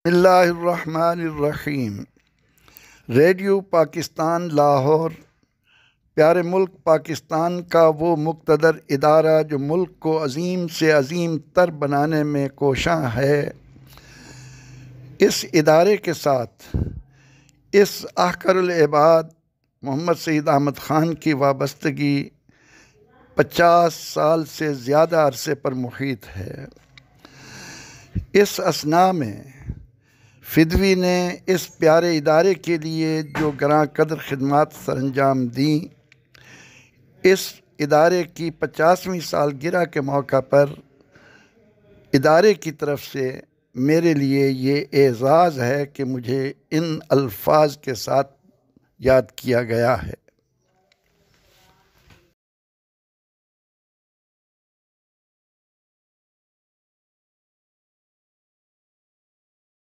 بسم اللہ الرحمن الرحیم۔ ریڈیو پاکستان لاہور پیارے ملک پاکستان کا وہ مقتدر ادارہ جو ملک کو عظیم سے عظیم تر بنانے میں کوشاں ہے، اس ادارے کے ساتھ اس احقر العباد محمد سعید احمد خان کی وابستگی 50 سال سے زیادہ عرصے پر محیط ہے۔ اس اثناء میں فدوی نے اس پیارے ادارے کے لیے جو گراں قدر خدمات سر انجام دیں، اس ادارے کی 50ویں سالگرہ کے موقع پر ادارے کی طرف سے میرے لیے یہ اعزاز ہے کہ مجھے ان الفاظ کے ساتھ یاد کیا گیا ہے۔